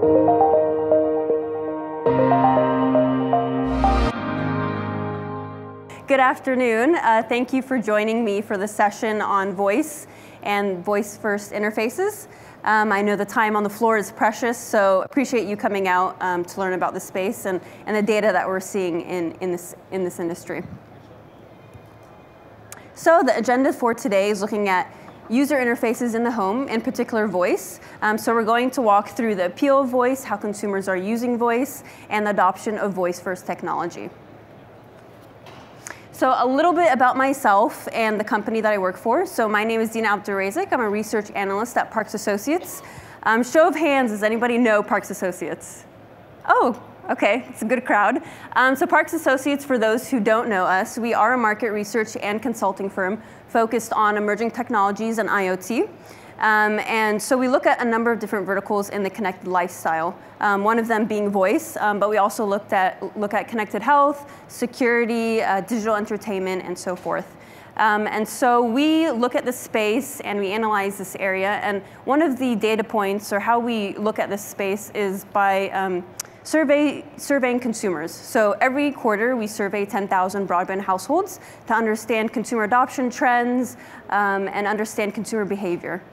Good afternoon. Thank you for joining me for the session on voice and voice-first interfaces. I know the time on the floor is precious, so appreciate you coming out to learn about the space and the data that we're seeing in this industry. So the agenda for today is looking at user interfaces in the home, in particular voice. So we're going to walk through the appeal of voice, how consumers are using voice, and the adoption of voice-first technology. So a little bit about myself and the company that I work for. So my name is Dena. I'm a research analyst at Parks Associates. Show of hands, does anybody know Parks Associates? Oh, okay, it's a good crowd. So Parks Associates, for those who don't know us, we are a market research and consulting firm focused on emerging technologies and IoT. And so we look at a number of different verticals in the connected lifestyle, one of them being voice, but we also look at connected health, security, digital entertainment, and so forth. And so we look at this space and we analyze this area, and one of the data points, or how we look at this space, is by surveying consumers. So every quarter we survey 10,000 broadband households to understand consumer adoption trends and understand consumer behavior.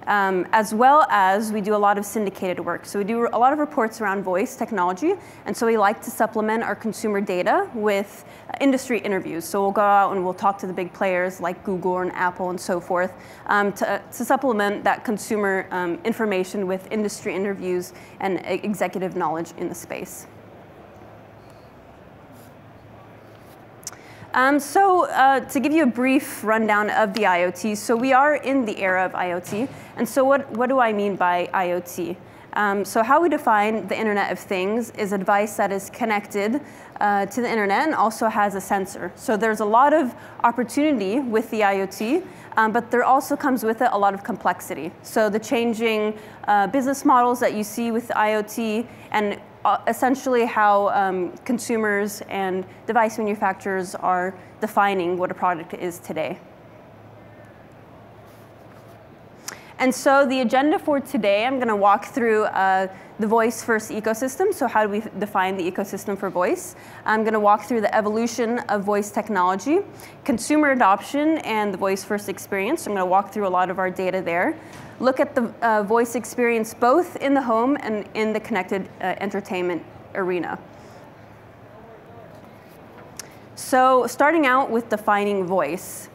As well as we do a lot of syndicated work. So we do a lot of reports around voice technology, and so we like to supplement our consumer data with industry interviews. So we'll go out and we'll talk to the big players like Google and Apple and so forth to supplement that consumer information with industry interviews and executive knowledge in the space. To give you a brief rundown of the IoT, so we are in the era of IoT, and so what do I mean by IoT? So how we define the Internet of Things is a device that is connected to the Internet and also has a sensor. So there's a lot of opportunity with the IoT, but there also comes with it a lot of complexity. So the changing business models that you see with the IoT, and essentially how consumers and device manufacturers are defining what a product is today. And so the agenda for today, I'm going to walk through the voice-first ecosystem. So how do we define the ecosystem for voice? I'm going to walk through the evolution of voice technology, consumer adoption, and the voice-first experience. I'm going to walk through a lot of our data there. Look at the voice experience both in the home and in the connected entertainment arena. So starting out with defining voice.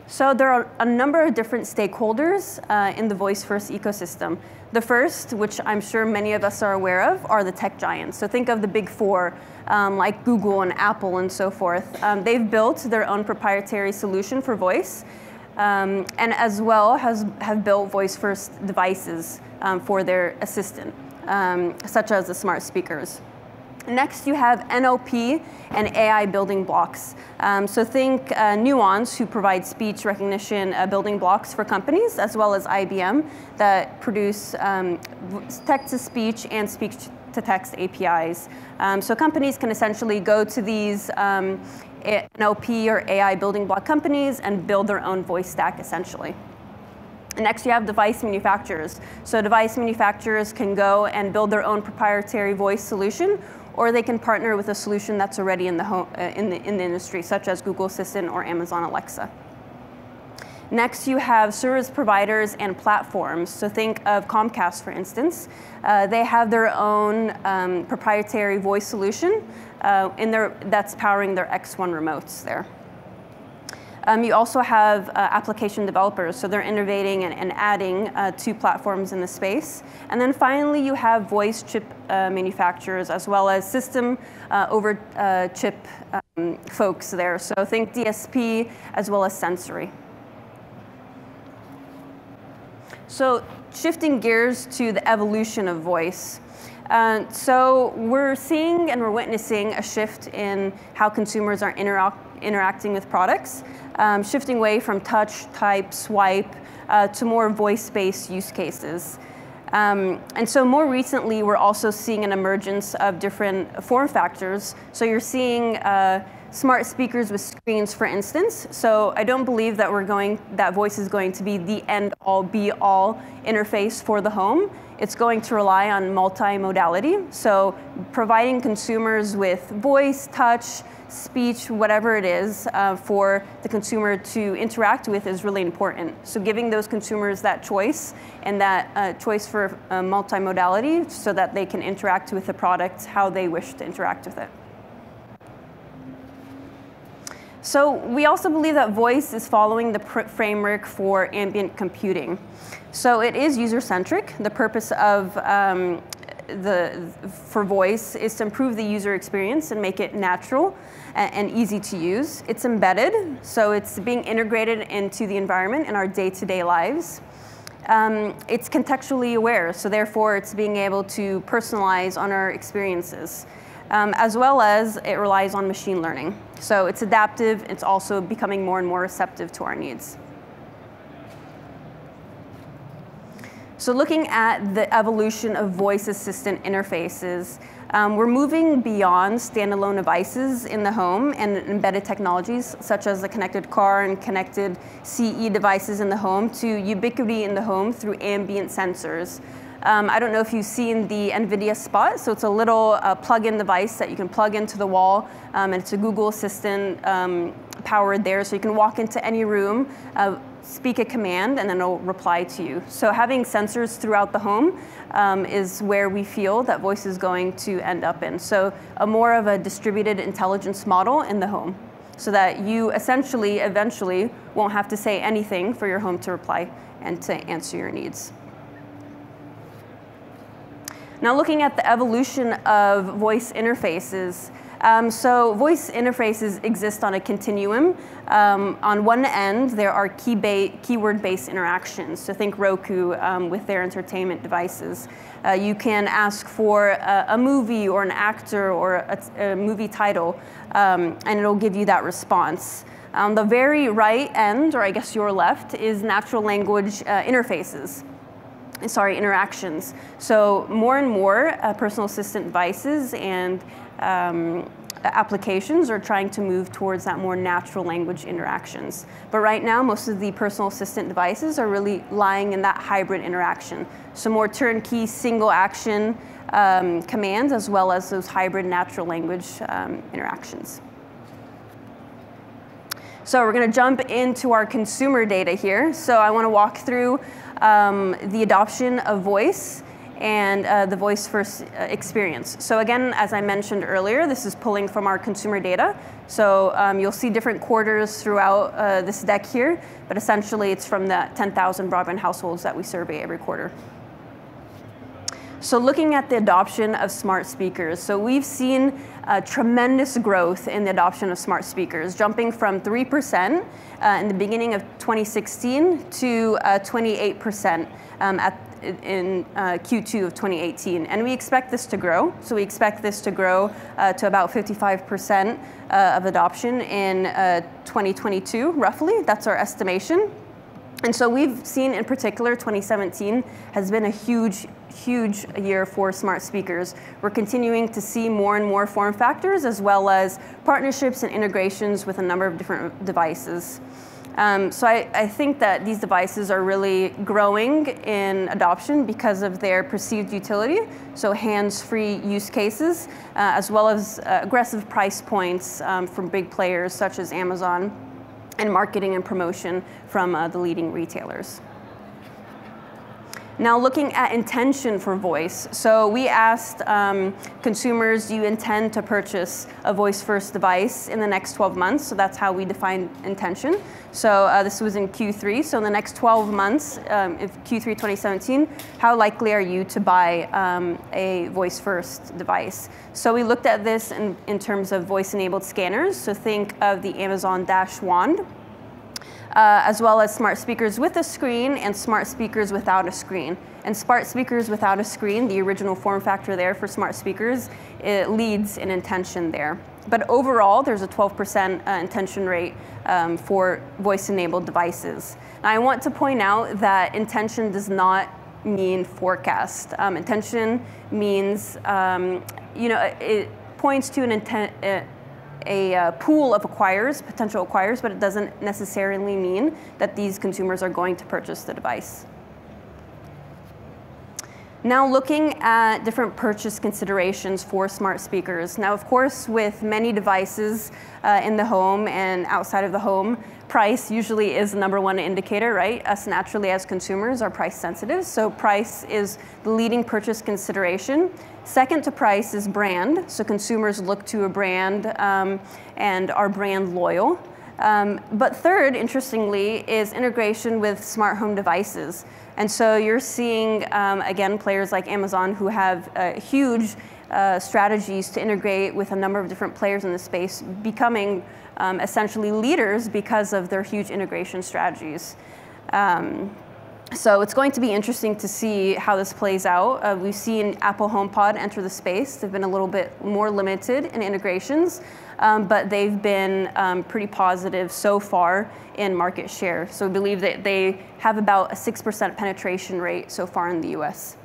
So there are a number of different stakeholders in the voice-first ecosystem. The first, which I'm sure many of us are aware of, are the tech giants. So think of the big four, like Google and Apple and so forth. They've built their own proprietary solution for voice, and as well have built voice-first devices for their assistant, such as the smart speakers. Next, you have NLP and AI building blocks. So think Nuance, who provides speech recognition building blocks for companies, as well as IBM, that produce text-to-speech and speech-to-text APIs. So companies can essentially go to these NLP or AI building block companies and build their own voice stack, essentially. Next, you have device manufacturers. So device manufacturers can go and build their own proprietary voice solution, or they can partner with a solution that's already in the industry, such as Google Assistant or Amazon Alexa. Next, you have service providers and platforms. So think of Comcast, for instance. They have their own proprietary voice solution that's powering their X1 remotes there. You also have application developers, so they're innovating and adding to platforms in the space. And then finally, you have voice chip manufacturers, as well as system over chip folks there. So think DSP, as well as sensory. So shifting gears to the evolution of voice. So we're seeing and we're witnessing a shift in how consumers are interacting with products, shifting away from touch, type, swipe, to more voice-based use cases. And so more recently, we're also seeing an emergence of different form factors. So you're seeing smart speakers with screens, for instance. So I don't believe that that voice is going to be the end-all, be-all interface for the home. It's going to rely on multimodality. So providing consumers with voice, touch, speech, whatever it is, for the consumer to interact with is really important. So giving those consumers that choice and that choice for multimodality so that they can interact with the product how they wish to interact with it. So we also believe that voice is following the framework for ambient computing. So it is user-centric. The purpose of for voice is to improve the user experience and make it natural and easy to use. It's embedded, so it's being integrated into the environment in our day-to-day lives. It's contextually aware, so therefore it's being able to personalize on our experiences, as well as it relies on machine learning. So it's adaptive, it's also becoming more and more receptive to our needs. So looking at the evolution of voice assistant interfaces, we're moving beyond standalone devices in the home and embedded technologies such as the connected car and connected CE devices in the home to ubiquity in the home through ambient sensors. I don't know if you've seen the NVIDIA Spot, so it's a little plug-in device that you can plug into the wall, and it's a Google Assistant powered there, so you can walk into any room, speak a command, and then it'll reply to you. So having sensors throughout the home is where we feel that voice is going to end up in. So a more of a distributed intelligence model in the home, so that you essentially, eventually, won't have to say anything for your home to reply and to answer your needs. Now looking at the evolution of voice interfaces, so voice interfaces exist on a continuum. On one end, there are keyword-based interactions. So think Roku with their entertainment devices. You can ask for a movie or an actor or a movie title, and it'll give you that response. On the very right end, or I guess your left, is natural language interactions. So more and more personal assistant devices and applications are trying to move towards that more natural language interactions. But right now, most of the personal assistant devices are really lying in that hybrid interaction. So more turnkey, single action commands, as well as those hybrid natural language interactions. So we're going to jump into our consumer data here. So I want to walk through the adoption of voice and the voice first experience. So again, as I mentioned earlier, this is pulling from our consumer data. So you'll see different quarters throughout this deck here, but essentially it's from the 10,000 broadband households that we survey every quarter. So looking at the adoption of smart speakers, so we've seen tremendous growth in the adoption of smart speakers, jumping from 3% in the beginning of 2016 to 28% in Q2 of 2018. And we expect this to grow. So we expect this to grow to about 55% of adoption in 2022, roughly. That's our estimation. And so we've seen, in particular, 2017 has been a huge year for smart speakers. We're continuing to see more and more form factors, as well as partnerships and integrations with a number of different devices. So I think that these devices are really growing in adoption because of their perceived utility, so hands-free use cases, as well as aggressive price points from big players such as Amazon, and marketing and promotion from the leading retailers. Now looking at intention for voice. So we asked consumers, do you intend to purchase a voice-first device in the next 12 months? So that's how we define intention. So this was in Q3. So in the next 12 months, if Q3 2017, how likely are you to buy a voice-first device? So we looked at this in terms of voice-enabled scanners. So think of the Amazon Dash Wand. As well as smart speakers with a screen and smart speakers without a screen. And smart speakers without a screen, the original form factor there for smart speakers, it leads in intention there. But overall, there's a 12% intention rate for voice-enabled devices. Now, I want to point out that intention does not mean forecast. Intention means, it points to an intent. pool of potential acquirers, but it doesn't necessarily mean that these consumers are going to purchase the device. Now looking at different purchase considerations for smart speakers. Now, of course, with many devices in the home and outside of the home, price usually is the #1 indicator, right? Us naturally as consumers are price sensitive, so price is the leading purchase consideration. Second to price is brand, so consumers look to a brand and are brand loyal. But third, interestingly, is integration with smart home devices. And so you're seeing, again, players like Amazon who have huge strategies to integrate with a number of different players in the space, becoming essentially leaders because of their huge integration strategies. So it's going to be interesting to see how this plays out. We've seen Apple HomePod enter the space. They've been a little bit more limited in integrations, but they've been pretty positive so far in market share. So we believe that they have about a 6% penetration rate so far in the US.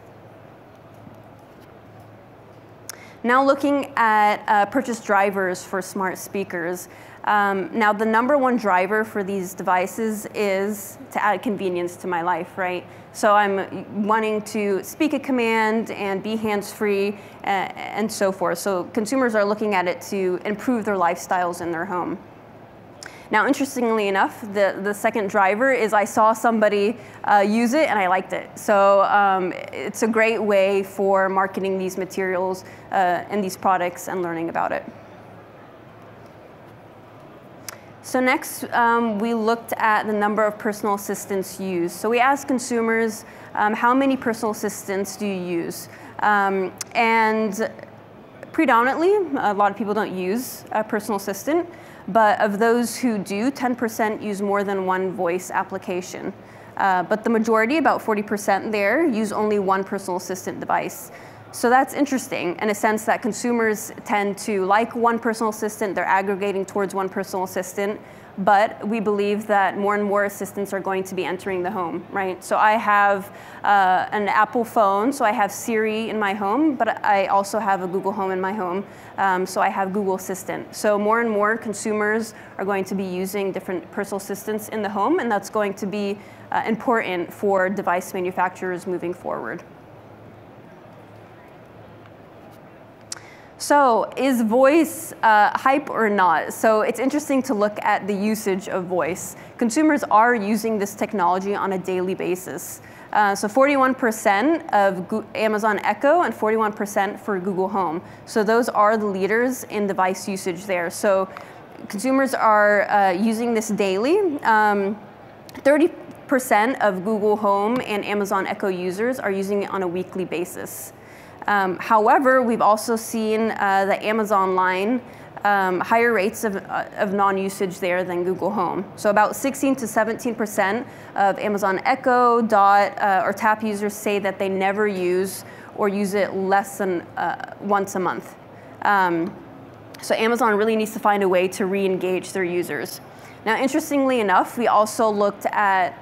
Now looking at purchase drivers for smart speakers. Now the #1 driver for these devices is to add convenience to my life, right? So I'm wanting to speak a command and be hands-free and so forth. So consumers are looking at it to improve their lifestyles in their home. Now, interestingly enough, the second driver is I saw somebody use it and I liked it. So it's a great way for marketing these materials and these products and learning about it. So next, we looked at the number of personal assistants used. So we asked consumers, how many personal assistants do you use? And predominantly, a lot of people don't use a personal assistant, but of those who do, 10% use more than one voice application. But the majority, about 40% there, use only one personal assistant device. So that's interesting in a sense that consumers tend to like one personal assistant, they're aggregating towards one personal assistant, but we believe that more and more assistants are going to be entering the home, right? So I have an Apple phone, so I have Siri in my home, but I also have a Google Home in my home, so I have Google Assistant. So more and more consumers are going to be using different personal assistants in the home, and that's going to be important for device manufacturers moving forward. So is voice hype or not? So it's interesting to look at the usage of voice. Consumers are using this technology on a daily basis. So 41% of Amazon Echo and 41% for Google Home. So those are the leaders in device usage there. So consumers are using this daily. 30% of Google Home and Amazon Echo users are using it on a weekly basis. However, we've also seen the Amazon line higher rates of non-usage there than Google Home. So about 16 to 17% of Amazon Echo, Dot, or Tap users say that they never use or use it less than once a month. So Amazon really needs to find a way to re-engage their users. Now, interestingly enough, we also looked at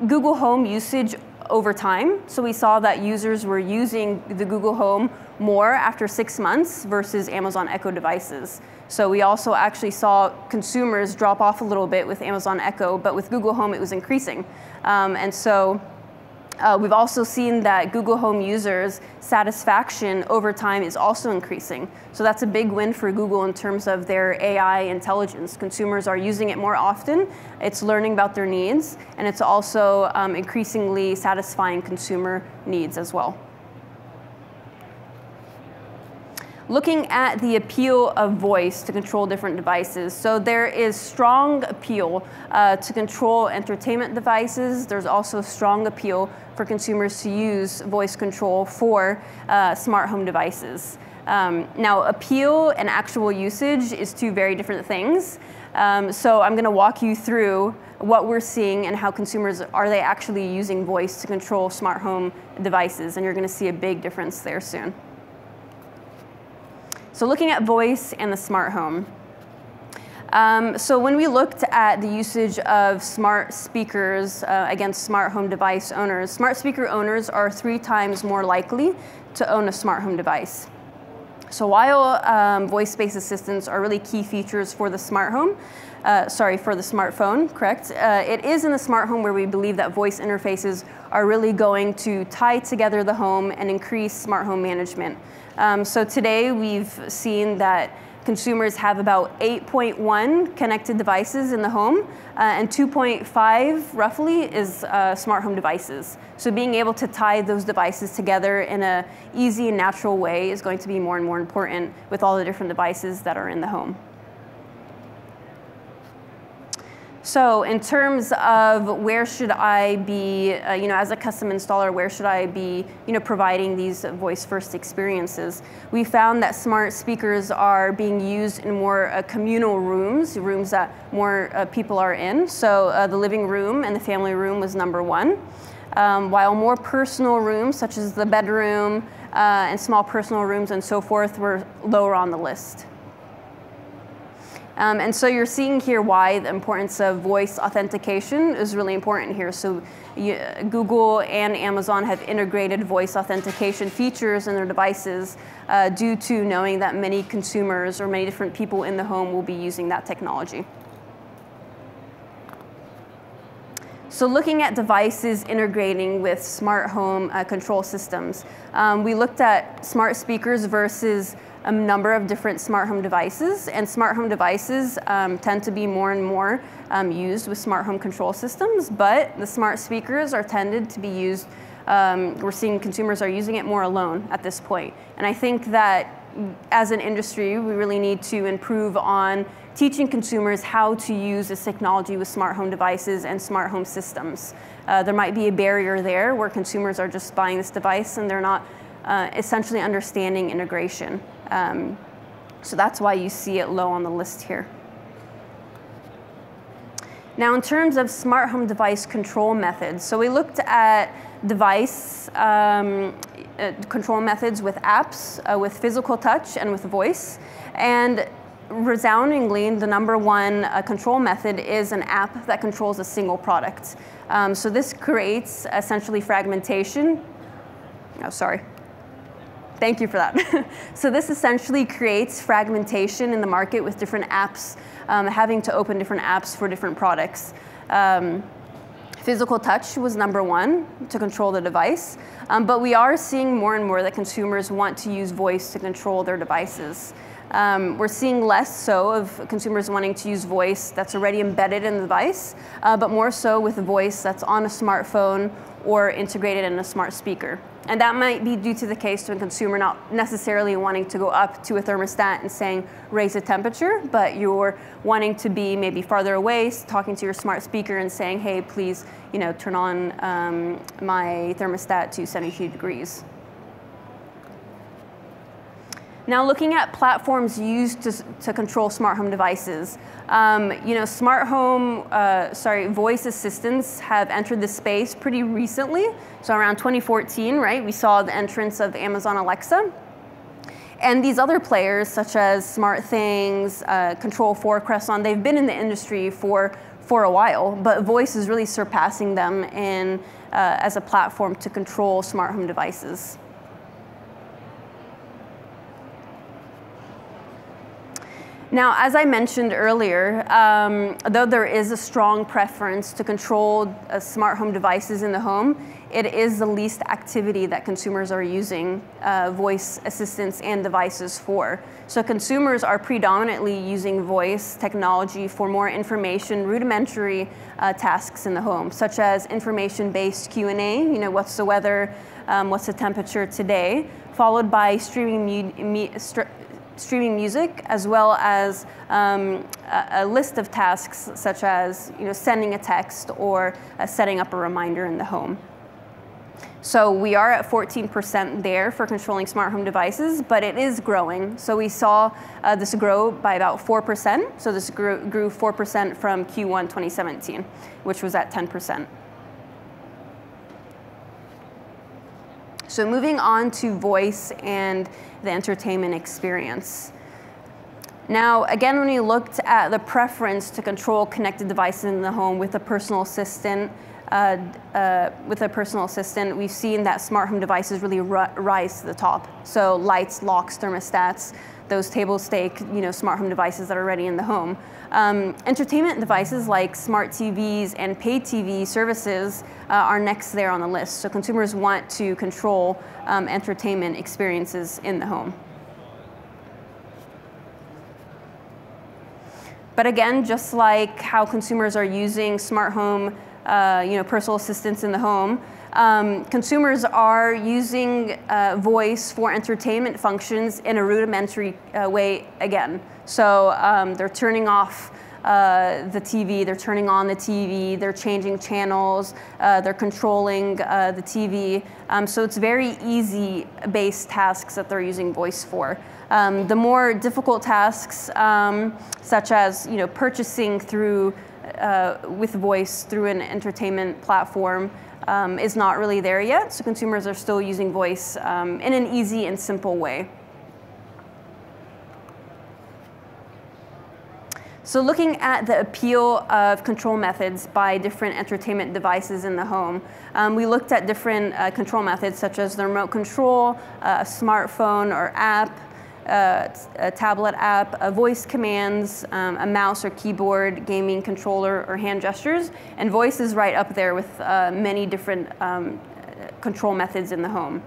Google Home usage over time. So we saw that users were using the Google Home more after 6 months versus Amazon Echo devices. So we also actually saw consumers drop off a little bit with Amazon Echo, but with Google Home it was increasing. And so we've also seen that Google Home users' satisfaction over time is also increasing. So that's a big win for Google in terms of their AI intelligence. Consumers are using it more often, it's learning about their needs, and it's also increasingly satisfying consumer needs as well. Looking at the appeal of voice to control different devices. So there is strong appeal to control entertainment devices. There's also strong appeal for consumers to use voice control for smart home devices. Now, appeal and actual usage is two very different things. So I'm gonna walk you through what we're seeing and how consumers, are they actually using voice to control smart home devices, and you're gonna see a big difference there soon. So looking at voice and the smart home. So when we looked at the usage of smart speakers against smart home device owners, smart speaker owners are 3 times more likely to own a smart home device. So while voice-based assistants are really key features for the smart home, for the smartphone, correct? It is in the smart home where we believe that voice interfaces are really going to tie together the home and increase smart home management. So today we've seen that consumers have about 8.1 connected devices in the home, and 2.5 roughly is smart home devices. So being able to tie those devices together in an easy and natural way is going to be more and more important with all the different devices that are in the home. So in terms of where should I be, as a custom installer, where should I be, providing these voice-first experiences? We found that smart speakers are being used in more communal rooms that more people are in. So the living room and the family room was number one, while more personal rooms, such as the bedroom and small personal rooms and so forth, were lower on the list. And so you're seeing here why the importance of voice authentication is really important here. So Google and Amazon have integrated voice authentication features in their devices due to knowing that many consumers or many different people in the home will be using that technology. So looking at devices integrating with smart home control systems, we looked at smart speakers versus a number of different smart home devices, and smart home devices tend to be more and more used with smart home control systems, but the smart speakers are tended to be used, we're seeing consumers are using it more alone at this point. And I think that as an industry, we really need to improve on teaching consumers how to use this technology with smart home devices and smart home systems. There might be a barrier there where consumers are just buying this device and they're not essentially understanding integration. So that's why you see it low on the list here. Now in terms of smart home device control methods, so we looked at device control methods with apps, with physical touch and with voice, and resoundingly the number one control method is an app that controls a single product. So this creates essentially fragmentation. Oh, sorry. Thank you for that. So this essentially creates fragmentation in the market with different apps, having to open different apps for different products. Physical touch was number one to control the device, but we are seeing more and more that consumers want to use voice to control their devices. We're seeing less so of consumers wanting to use voice that's already embedded in the device, but more so with a voice that's on a smartphone or integrated in a smart speaker. And that might be due to the case to a consumer not necessarily wanting to go up to a thermostat and saying, raise the temperature, but you're wanting to be maybe farther away, talking to your smart speaker and saying, hey, please, turn on my thermostat to 72 degrees. Now looking at platforms used to control smart home devices, voice assistants have entered the space pretty recently. So around 2014, right, we saw the entrance of Amazon Alexa. And these other players, such as SmartThings, Control4, Cresson, they've been in the industry for a while, but voice is really surpassing them as a platform to control smart home devices. Now, as I mentioned earlier, though there is a strong preference to control smart home devices in the home, it is the least activity that consumers are using voice assistants and devices for. So consumers are predominantly using voice technology for more information, rudimentary tasks in the home, such as information-based Q&A, what's the weather, what's the temperature today, followed by streaming music, as well as a list of tasks such as sending a text or setting up a reminder in the home. So we are at 14% there for controlling smart home devices, but it is growing. So we saw this grow by about 4%. So this grew 4% from Q1 2017, which was at 10%. So moving on to voice and the entertainment experience. Now, again, when we looked at the preference to control connected devices in the home with a personal assistant, with a personal assistant, we've seen that smart home devices really rise to the top. So lights, locks, thermostats, those table stake, smart home devices that are already in the home. Entertainment devices like smart TVs and pay TV services are next there on the list. So consumers want to control entertainment experiences in the home. But again, just like how consumers are using smart home, personal assistants in the home, consumers are using voice for entertainment functions in a rudimentary way again. So they're turning off the TV, they're turning on the TV, they're changing channels, they're controlling the TV. So it's very easy base tasks that they're using voice for. The more difficult tasks, such as purchasing through with voice through an entertainment platform, is not really there yet. So consumers are still using voice in an easy and simple way. So looking at the appeal of control methods by different entertainment devices in the home, we looked at different control methods such as the remote control, a smartphone or app, a tablet app, voice commands, a mouse or keyboard, gaming controller, or hand gestures. And voice is right up there with many different control methods in the home.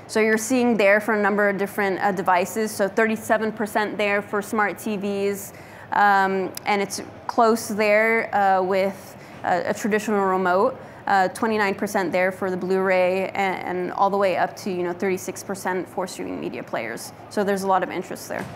So you're seeing there for a number of different devices. So 37% there for smart TVs, and it's close there with a traditional remote. 29% there for the Blu-ray, and all the way up to 36% for streaming media players. So there's a lot of interest there.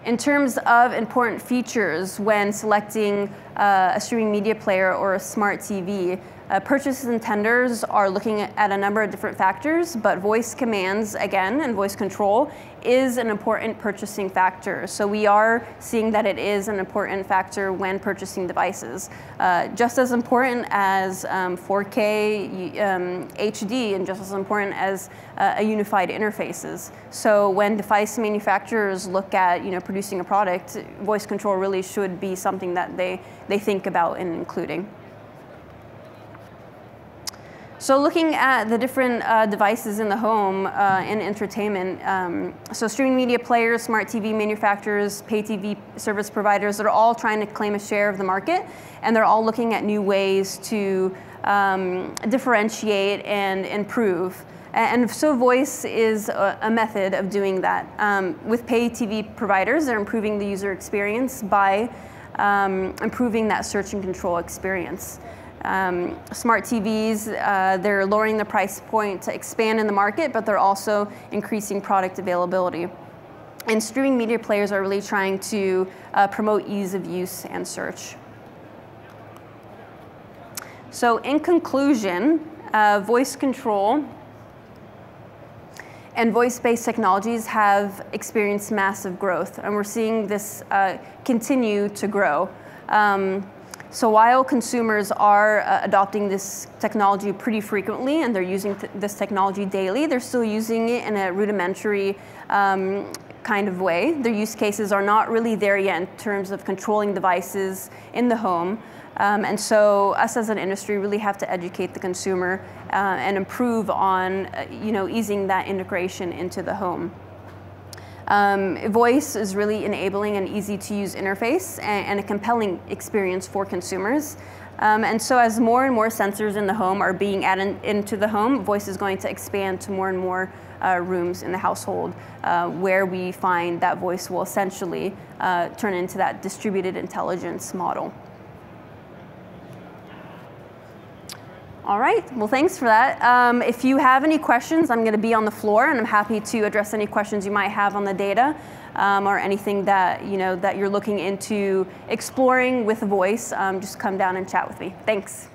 In terms of important features when selecting a streaming media player or a smart TV, purchase intenders are looking at a number of different factors, but voice commands, again, and voice control is an important purchasing factor. So we are seeing that it is an important factor when purchasing devices. Just as important as 4K HD, and just as important as a unified interfaces. So when device manufacturers look at producing a product, voice control really should be something that they think about in including. So looking at the different devices in the home in entertainment, so streaming media players, smart TV manufacturers, pay TV service providers, they're all trying to claim a share of the market, and they're all looking at new ways to differentiate and improve. And so voice is a method of doing that. With pay TV providers, they're improving the user experience by improving that search and control experience. Smart TVs, they're lowering the price point to expand in the market, but they're also increasing product availability. And streaming media players are really trying to promote ease of use and search. So in conclusion, voice control and voice-based technologies have experienced massive growth, and we're seeing this continue to grow. So while consumers are adopting this technology pretty frequently, and they're using this technology daily, they're still using it in a rudimentary kind of way. Their use cases are not really there yet in terms of controlling devices in the home. And so us as an industry really have to educate the consumer and improve on easing that integration into the home. Voice is really enabling an easy-to-use interface and a compelling experience for consumers. And so as more and more sensors in the home are being added into the home, voice is going to expand to more and more rooms in the household where we find that voice will essentially turn into that distributed intelligence model. All right, well, thanks for that. If you have any questions, I'm going to be on the floor, and I'm happy to address any questions you might have on the data or anything that that you're looking into exploring with voice. Just come down and chat with me. Thanks.